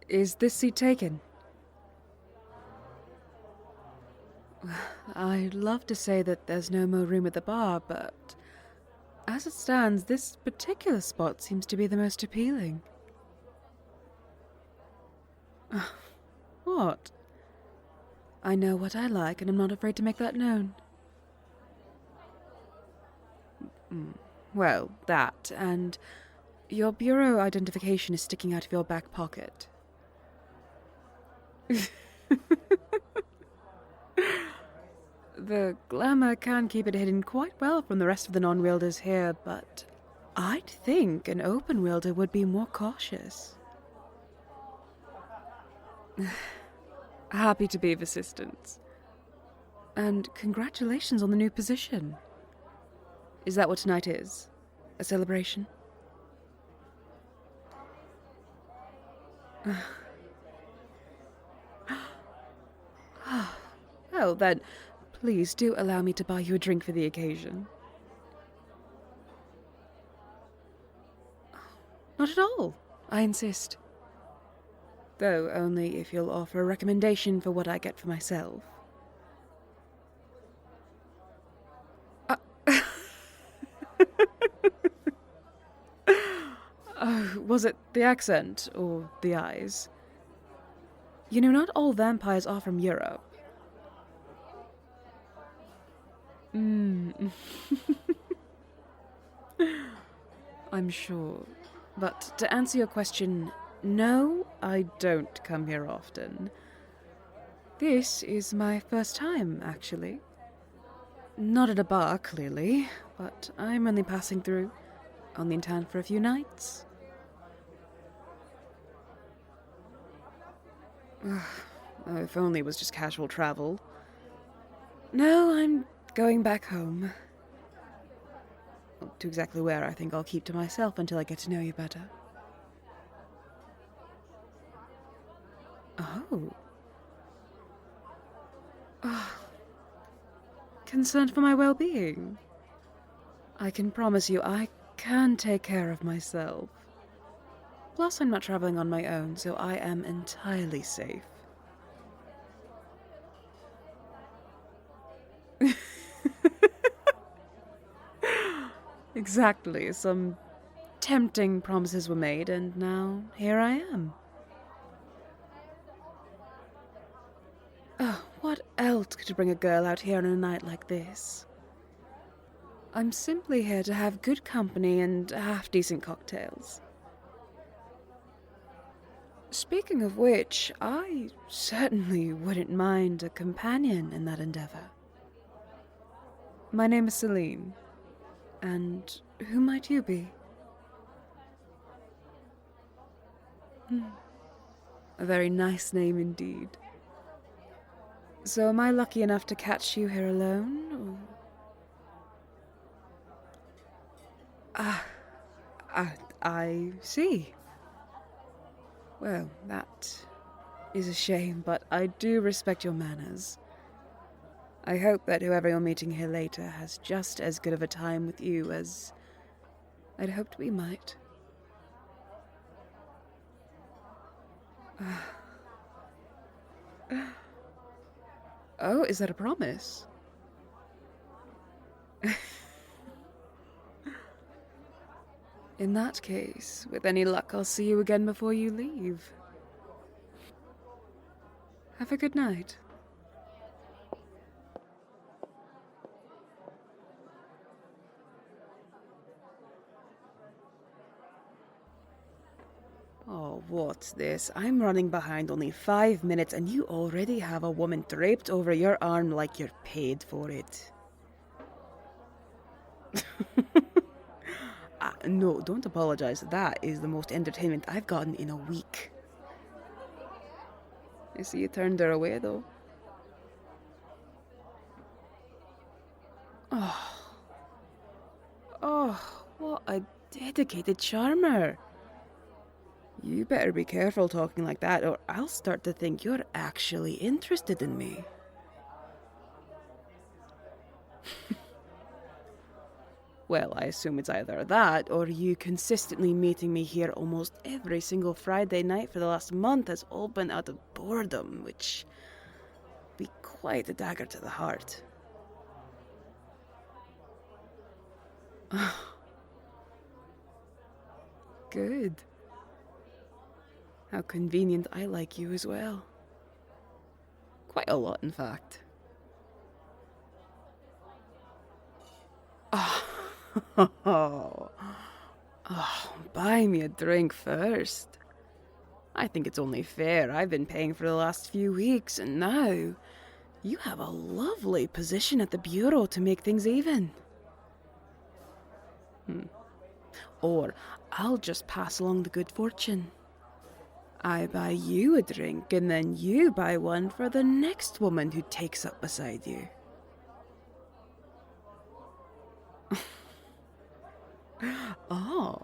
Is this seat taken? I'd love to say that there's no more room at the bar, but as it stands, this particular spot seems to be the most appealing. What? I know what I like, and I'm not afraid to make that known. Well, that, and your bureau identification is sticking out of your back pocket. The glamour can keep it hidden quite well from the rest of the non-wielders here, but I'd think an open wielder would be more cautious. Happy to be of assistance. And congratulations on the new position. Is that what tonight is? A celebration? Well, then, please do allow me to buy you a drink for the occasion. Not at all. I insist. Though only if you'll offer a recommendation for what I get for myself. Oh, was it the accent or the eyes? You know, not all vampires are from Europe. I'm sure. But to answer your question, no, I don't come here often. This is my first time, actually. Not at a bar, clearly, but I'm only passing through, only in town for a few nights. Oh, if only it was just casual travel. No, I'm going back home. Well, to exactly where, I think I'll keep to myself until I get to know you better. Oh. Concerned for my well-being? I can promise you I can take care of myself. Plus, I'm not traveling on my own, so I am entirely safe. Exactly. Some tempting promises were made, and now here I am. Oh, what else could bring a girl out here on a night like this? I'm simply here to have good company and half-decent cocktails. Speaking of which, I certainly wouldn't mind a companion in that endeavor. My name is Celine, and who might you be? A very nice name indeed. So am I lucky enough to catch you here alone, or... I see. Well, that is a shame, but I do respect your manners. I hope that whoever you're meeting here later has just as good of a time with you as I'd hoped we might. Oh, is that a promise? In that case, with any luck, I'll see you again before you leave. Have a good night. Oh, what's this? I'm running behind only 5 minutes and you already have a woman draped over your arm like you're paid for it. No, don't apologize. That is the most entertainment I've gotten in a week. I see you turned her away, though. Oh, what a dedicated charmer. You better be careful talking like that, or I'll start to think you're actually interested in me. Well, I assume it's either that, or you consistently meeting me here almost every single Friday night for the last month has all been out of boredom, which be quite a dagger to the heart. Good. How convenient I like you as well. Quite a lot, in fact. Oh, buy me a drink first. I think it's only fair. I've been paying for the last few weeks, and now you have a lovely position at the bureau to make things even. Or I'll just pass along the good fortune. I buy you a drink, and then you buy one for the next woman who takes up beside you. Oh.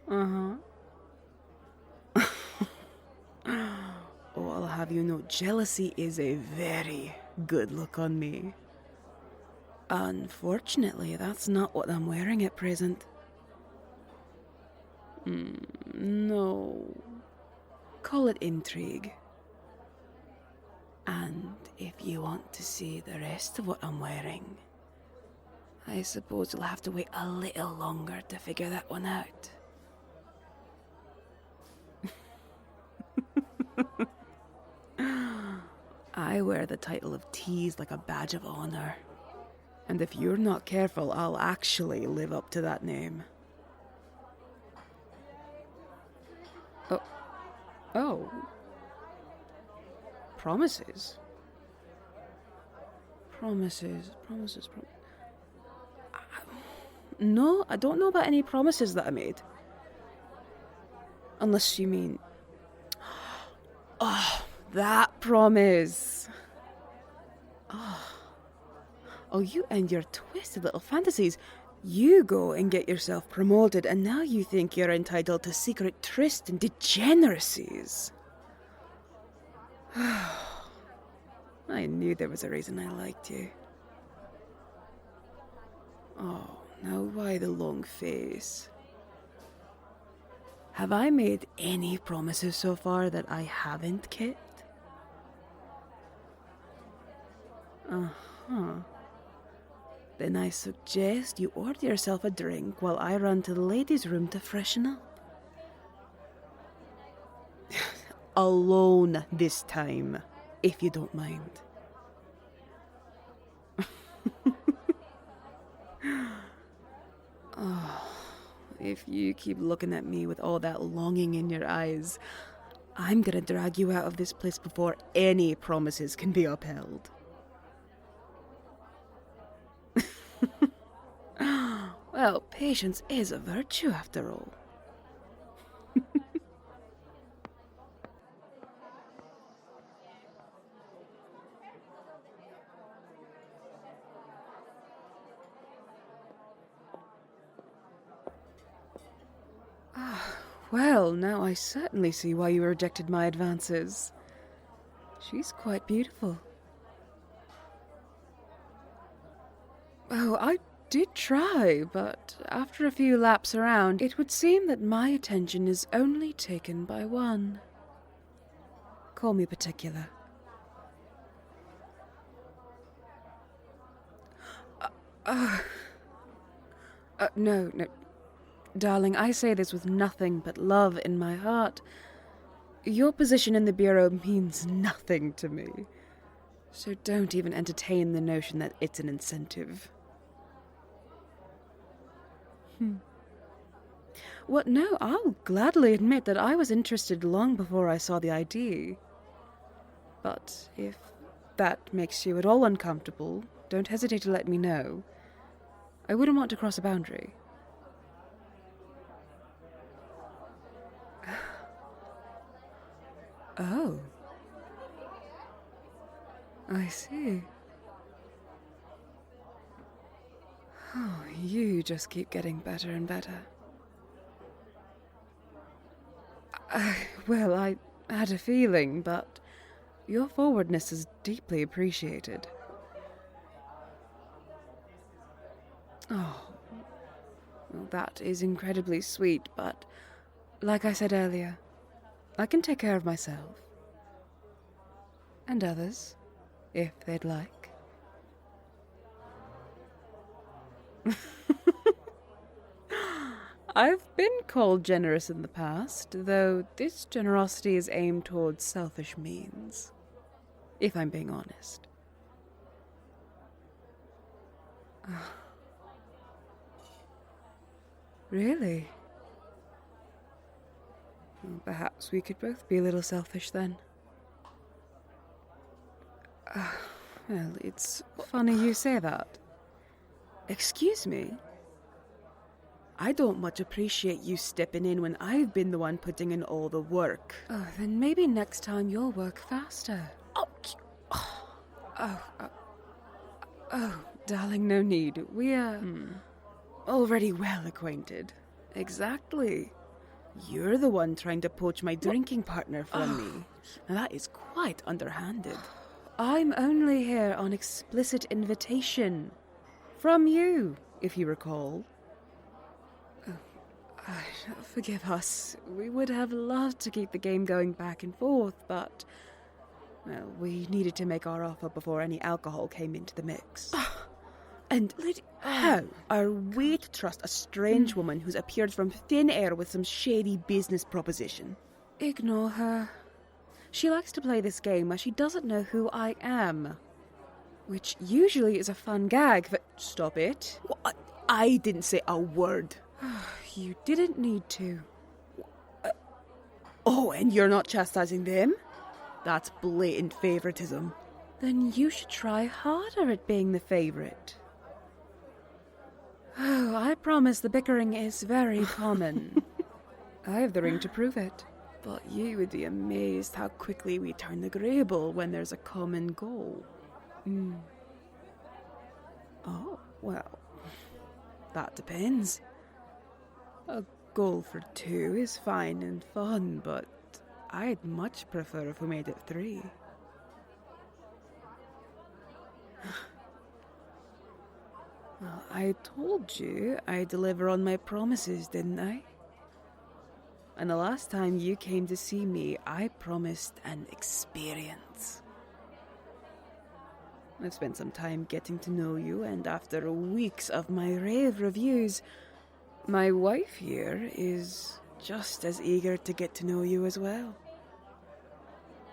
Uh-huh. Oh, I'll have you know, jealousy is a very good look on me. Unfortunately, that's not what I'm wearing at present. No. Call it intrigue. And if you want to see the rest of what I'm wearing, I suppose you'll have to wait a little longer to figure that one out. I wear the title of tease like a badge of honor. And if you're not careful, I'll actually live up to that name. Oh. Promises? No, I don't know about any promises that I made. Unless you mean... Oh, that promise. Oh, you and your twisted little fantasies. You go and get yourself promoted, and now you think you're entitled to secret tryst and degeneracies. I knew there was a reason I liked you. Oh, now why the long face? Have I made any promises so far that I haven't kept? Uh-huh. Then I suggest you order yourself a drink while I run to the ladies' room to freshen up. Alone this time, if you don't mind. Oh, if you keep looking at me with all that longing in your eyes, I'm gonna drag you out of this place before any promises can be upheld. Well, patience is a virtue after all. Well, now I certainly see why you rejected my advances. She's quite beautiful. Oh, I did try, but after a few laps around, it would seem that my attention is only taken by one. Call me particular. No. Darling, I say this with nothing but love in my heart. Your position in the Bureau means nothing to me. So don't even entertain the notion that it's an incentive. Well, no, I'll gladly admit that I was interested long before I saw the ID. But if that makes you at all uncomfortable, don't hesitate to let me know. I wouldn't want to cross a boundary. Oh. I see. Oh, you just keep getting better and better. Well, I had a feeling, but your forwardness is deeply appreciated. Oh, well, that is incredibly sweet, but like I said earlier, I can take care of myself. And others, if they'd like. I've been called generous in the past, though this generosity is aimed towards selfish means, if I'm being honest. Really? Well, perhaps we could both be a little selfish then. Well, it's funny you say that. Excuse me? I don't much appreciate you stepping in when I've been the one putting in all the work. Oh, then maybe next time you'll work faster. Oh, darling, no need. We are already well acquainted. Exactly. You're the one trying to poach my drinking partner from me. Now that is quite underhanded. I'm only here on explicit invitation. From you, if you recall. Forgive us. We would have loved to keep the game going back and forth, but... well, we needed to make our offer before any alcohol came into the mix. And how are we to trust a strange woman who's appeared from thin air with some shady business proposition? Ignore her. She likes to play this game as she doesn't know who I am. Which usually is a fun gag, but... Stop it. I didn't say a word. You didn't need to. Oh, and you're not chastising them? That's blatant favoritism. Then you should try harder at being the favorite. Oh, I promise the bickering is very common. I have the ring to prove it. But you would be amazed how quickly we turn agreeable when there's a common goal. Oh, well, that depends. A goal for 2 is fine and fun, but I'd much prefer if we made it 3. Well, I told you I deliver on my promises, didn't I? And the last time you came to see me, I promised an experience. I've spent some time getting to know you, and after weeks of my rave reviews, my wife here is just as eager to get to know you as well.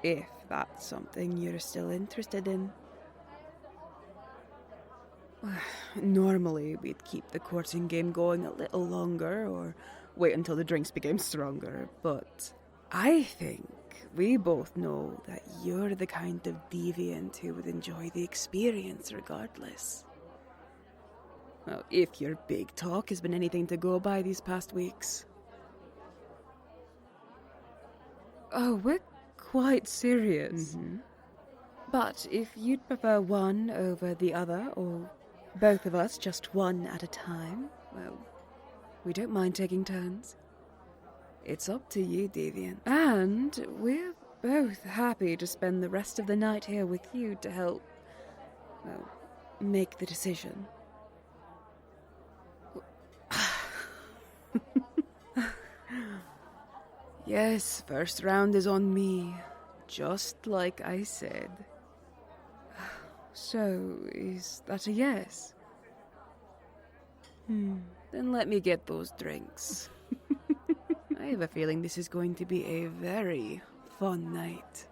If that's something you're still interested in. Normally, we'd keep the courting game going a little longer, or wait until the drinks became stronger, but I think we both know that you're the kind of deviant who would enjoy the experience regardless. Well, if your big talk has been anything to go by these past weeks. Oh, we're quite serious. But if you'd prefer one over the other, or both of us just one at a time, well, we don't mind taking turns. It's up to you, Deviant. And we're both happy to spend the rest of the night here with you to help, well, make the decision. Yes, first round is on me, just like I said. So, is that a yes? Then let me get those drinks. I have a feeling this is going to be a very fun night.